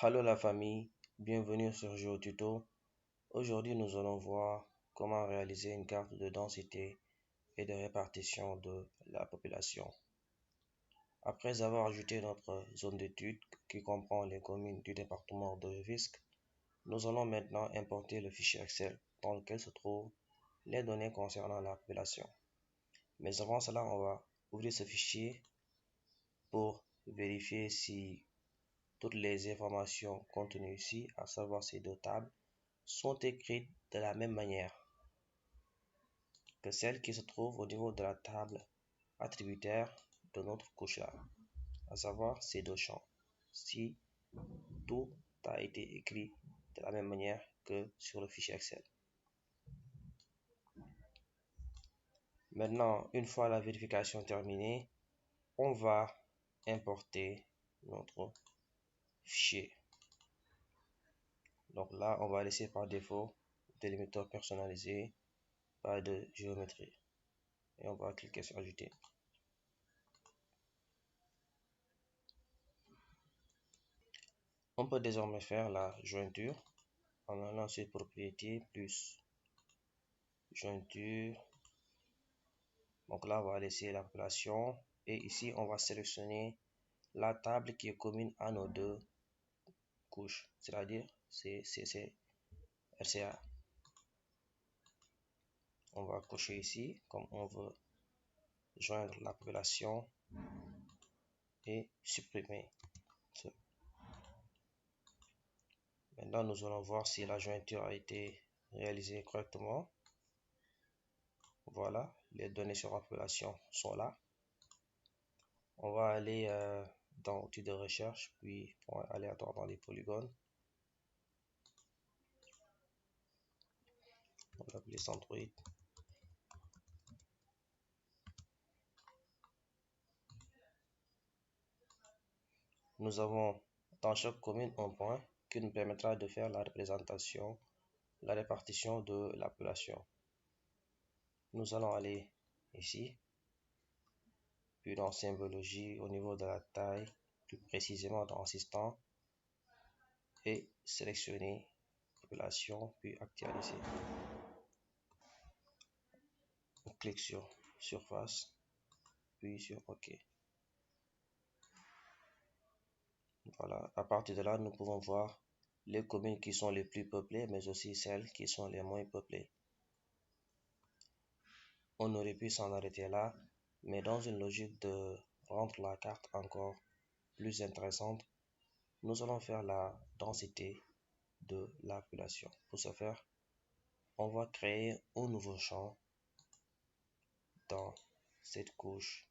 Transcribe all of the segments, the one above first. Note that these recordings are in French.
Hello la famille, bienvenue sur GeoTuto. Aujourd'hui nous allons voir comment réaliser une carte de densité et de répartition de la population. Après avoir ajouté notre zone d'étude qui comprend les communes du département de Rufisque, nous allons maintenant importer le fichier Excel dans lequel se trouvent les données concernant la population. Mais avant cela, on va ouvrir ce fichier pour vérifier si toutes les informations contenues ici, à savoir ces deux tables, sont écrites de la même manière que celles qui se trouvent au niveau de la table attributaire de notre couche là, à savoir ces deux champs. Si tout a été écrit de la même manière que sur le fichier Excel. Maintenant, une fois la vérification terminée, on va importer notre fichier. Donc là, on va laisser par défaut délimitateur personnalisé, pas de géométrie. Et on va cliquer sur ajouter. On peut désormais faire la jointure en allant sur propriété plus jointure. Donc là, on va laisser la population et ici, on va sélectionner la table qui est commune à nos deux couches, c'est-à-dire CCC RCA. On va cocher ici comme on veut joindre la population et supprimer ce. Maintenant, nous allons voir si la jointure a été réalisée correctement. Voilà, les données sur la population sont là. On va aller dans outils de recherche, puis point aléatoire dans les polygones. On va appeler centroïde. Nous avons dans chaque commune un point qui nous permettra de faire la représentation, la répartition de la population. Nous allons aller ici, puis dans symbologie au niveau de la taille, plus précisément dans assistant, et sélectionner population, puis actualiser. On clique sur surface, puis sur OK. Voilà, à partir de là, nous pouvons voir les communes qui sont les plus peuplées, mais aussi celles qui sont les moins peuplées. On aurait pu s'en arrêter là, mais dans une logique de rendre la carte encore plus intéressante, nous allons faire la densité de la population. Pour ce faire, on va créer un nouveau champ dans cette couche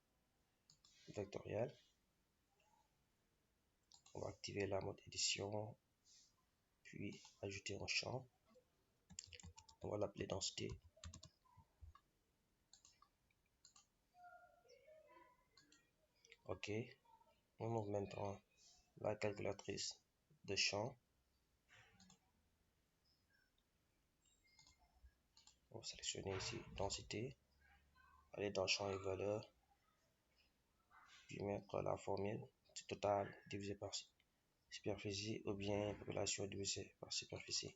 vectorielle. On va activer la mode édition, puis ajouter un champ. On va l'appeler densité. OK. On ouvre maintenant la calculatrice de champ. On va sélectionner ici densité, aller dans champ et valeur, puis mettre la formule total divisé par superficie ou bien population divisée par superficie.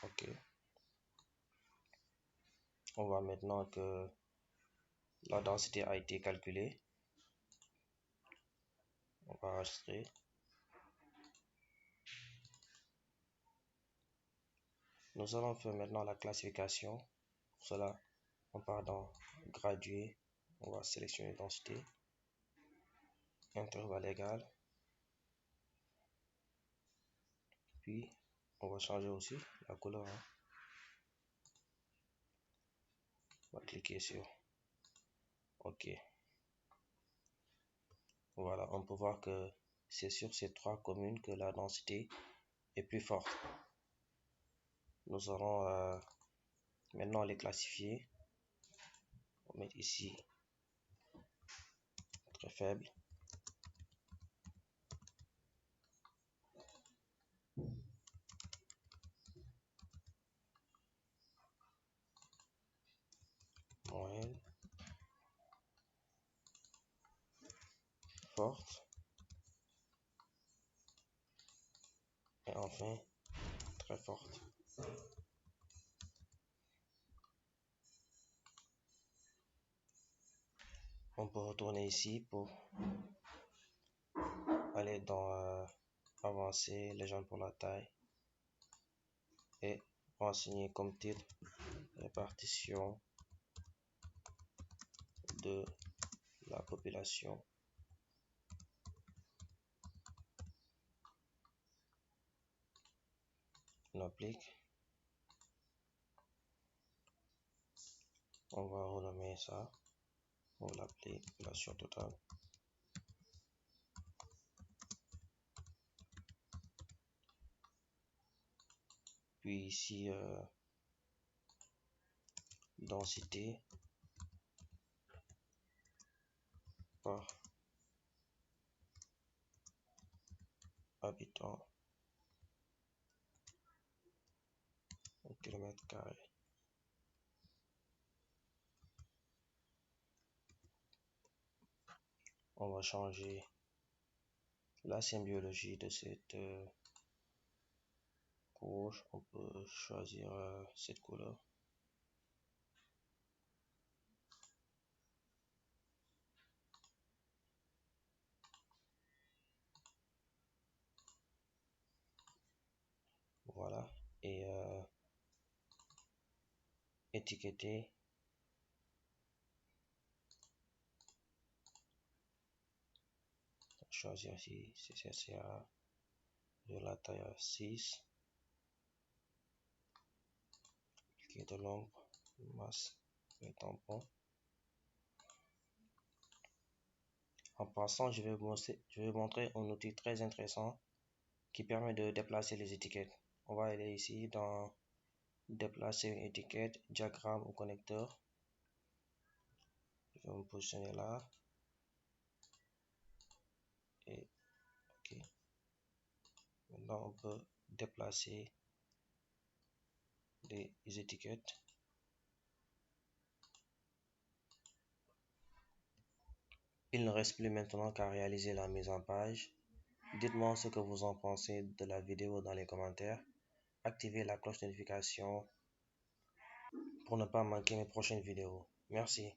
OK. On voit maintenant que la densité a été calculée. On va enregistrer. Nous allons faire maintenant la classification. Pour cela, on part dans graduer. On va sélectionner densité. Intervalle égal. Puis, on va changer aussi la couleur. On va cliquer sur OK. Voilà, on peut voir que c'est sur ces trois communes que la densité est plus forte. Nous allons maintenant les classifier. On va mettre ici très faible. forte. Et enfin, très forte. On peut retourner ici pour aller dans avancer, légende pour la taille et renseigner comme titre répartition de la population. On applique. On va renommer ça. On va l'appeler population totale. Puis ici, densité par habitant au kilomètre carré. On va changer la symbiologie de cette courge. On peut choisir cette couleur. Voilà. Et étiqueter. Choisir ici CCCA de la taille 6. Appliquer de l'ombre, masse les tampons. En passant, je vais montrer un outil très intéressant qui permet de déplacer les étiquettes. On va aller ici dans déplacer une étiquette, diagramme ou connecteur. Je vais me positionner là. Et ok. Maintenant, on peut déplacer les étiquettes. Il ne reste plus maintenant qu'à réaliser la mise en page. Dites-moi ce que vous en pensez de la vidéo dans les commentaires. Activez la cloche de notification pour ne pas manquer mes prochaines vidéos. Merci.